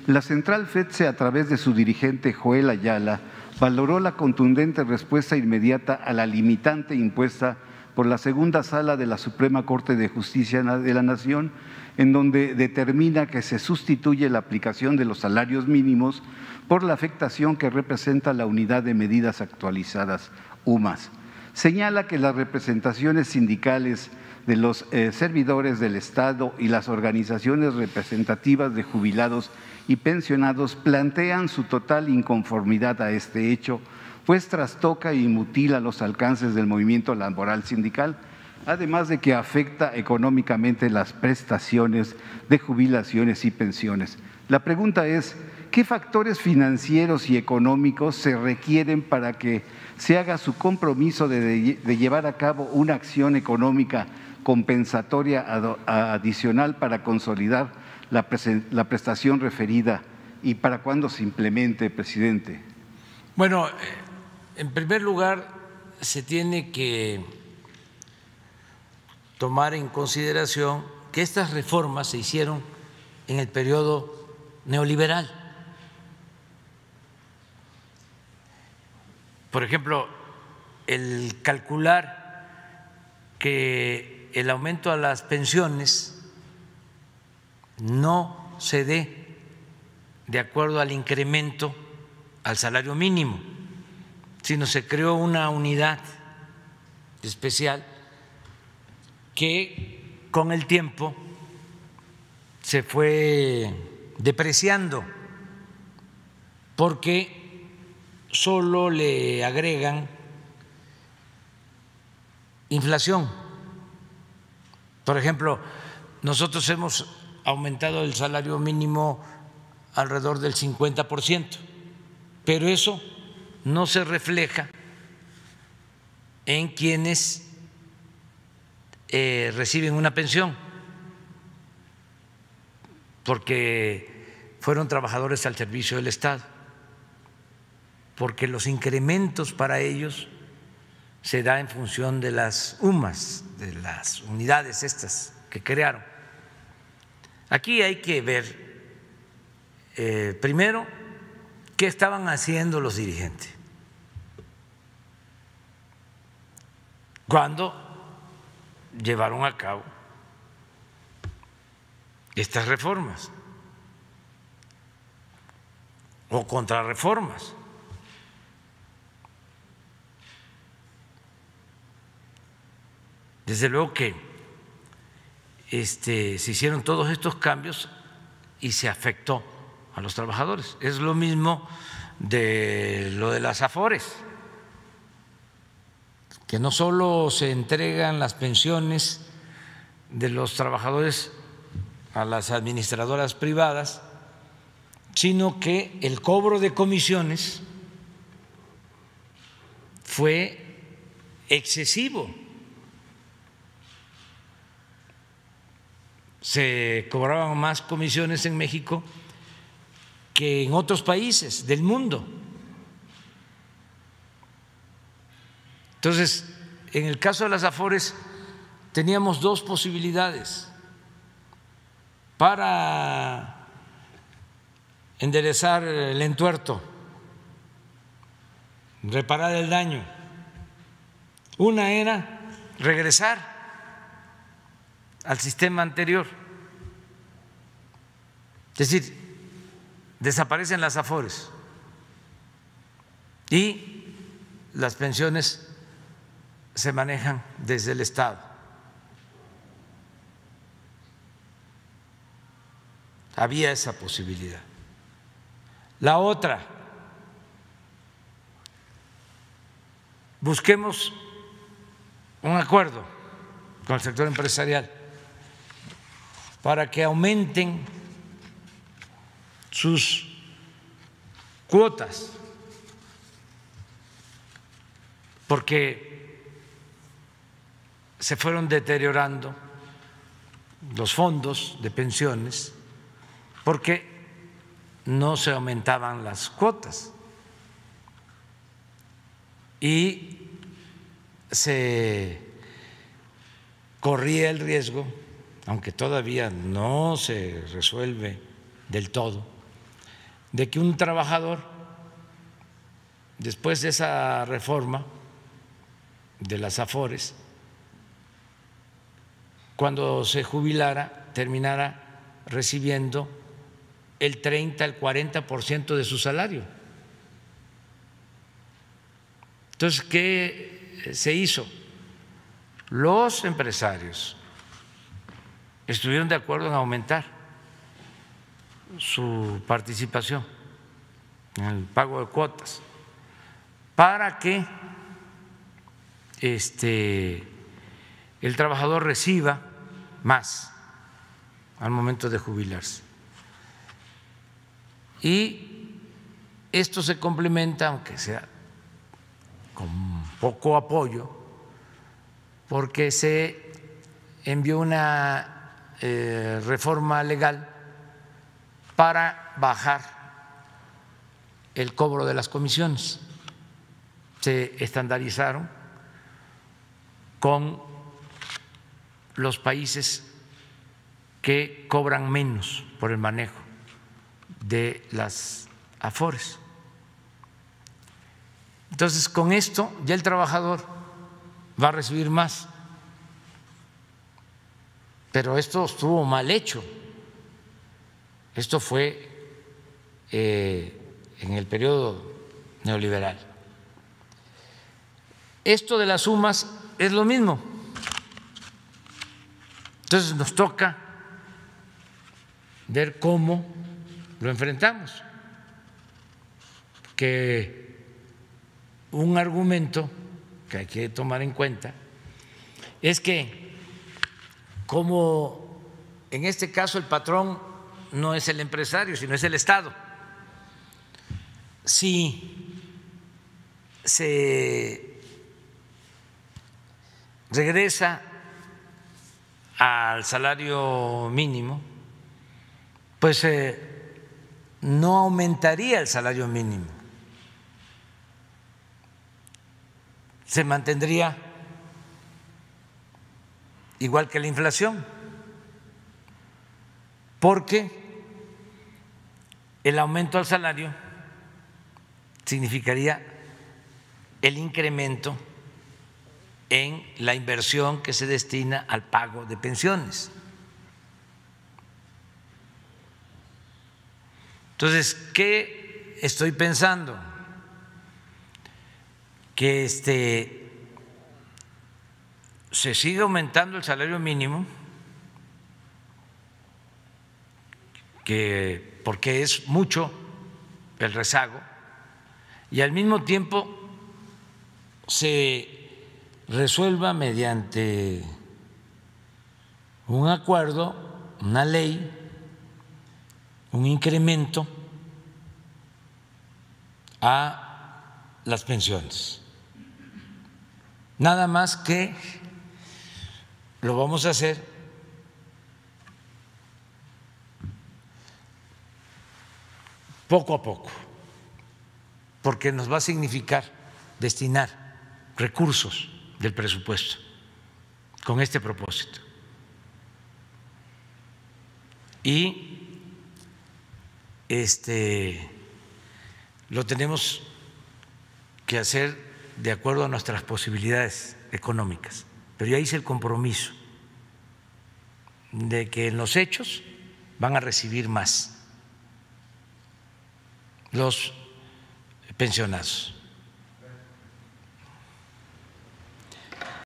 La central FETSE, a través de su dirigente Joel Ayala, valoró la contundente respuesta inmediata a la limitante impuesta por la segunda sala de la Suprema Corte de Justicia de la Nación, en donde determina que se sustituye la aplicación de los salarios mínimos por la afectación que representa la Unidad de Medidas Actualizadas, UMAS. Señala que las representaciones sindicales de los servidores del Estado y las organizaciones representativas de jubilados y pensionados plantean su total inconformidad a este hecho, pues trastoca y mutila los alcances del movimiento laboral sindical, además de que afecta económicamente las prestaciones de jubilaciones y pensiones. La pregunta es, ¿qué factores financieros y económicos se requieren para que se haga su compromiso de llevar a cabo una acción económica compensatoria adicional para consolidar la prestación referida y para cuándo se implemente, presidente? Bueno, en primer lugar, se tiene que tomar en consideración que estas reformas se hicieron en el periodo neoliberal. Por ejemplo, el calcular que el aumento a las pensiones no se dé de acuerdo al incremento al salario mínimo, sino se creó una unidad especial que con el tiempo se fue depreciando porque solo le agregan inflación. Por ejemplo, nosotros hemos aumentado el salario mínimo alrededor del 50%, pero eso no se refleja en quienes reciben una pensión, porque fueron trabajadores al servicio del Estado, porque los incrementos para ellos se da en función de las UMAS, de las unidades estas que crearon. Aquí hay que ver primero qué estaban haciendo los dirigentes cuando llevaron a cabo estas reformas o contrarreformas. Desde luego que se hicieron todos estos cambios y se afectó a los trabajadores. Es lo mismo de lo de las AFORES, que no solo se entregan las pensiones de los trabajadores a las administradoras privadas, sino que el cobro de comisiones fue excesivo. Se cobraban más comisiones en México que en otros países del mundo. Entonces, en el caso de las AFORES teníamos dos posibilidades para enderezar el entuerto, reparar el daño. Una era regresar al sistema anterior, es decir, desaparecen las AFORES y las pensiones se manejan desde el Estado. Había esa posibilidad. La otra, busquemos un acuerdo con el sector empresarial para que aumenten sus cuotas, porque se fueron deteriorando los fondos de pensiones porque no se aumentaban las cuotas y se corría el riesgo, aunque todavía no se resuelve del todo, de que un trabajador, después de esa reforma de las Afores, cuando se jubilara, terminara recibiendo el 30, el 40% de su salario. Entonces, ¿qué se hizo? Los empresarios estuvieron de acuerdo en aumentar su participación en el pago de cuotas para que el trabajador reciba más al momento de jubilarse. Y esto se complementa, aunque sea con poco apoyo, porque se envió una reforma legal para bajar el cobro de las comisiones. Se estandarizaron con los países que cobran menos por el manejo de las Afores. Entonces, con esto ya el trabajador va a recibir más. Pero esto estuvo mal hecho. Esto fue en el periodo neoliberal. Esto de las sumas es lo mismo. Entonces nos toca ver cómo lo enfrentamos. Que un argumento que hay que tomar en cuenta es que, como en este caso el patrón no es el empresario, sino es el Estado, si se regresa al salario mínimo, pues no aumentaría el salario mínimo, se mantendría igual que la inflación, porque el aumento al salario significaría el incremento en la inversión que se destina al pago de pensiones. Entonces, ¿qué estoy pensando? Que se sigue aumentando el salario mínimo, porque es mucho el rezago, y al mismo tiempo se resuelva mediante un acuerdo, una ley, un incremento a las pensiones. Nada más que lo vamos a hacer poco a poco, porque nos va a significar destinar recursos del presupuesto con este propósito. Y lo tenemos que hacer de acuerdo a nuestras posibilidades económicas. Pero ya hice el compromiso de que en los hechos van a recibir más los pensionados.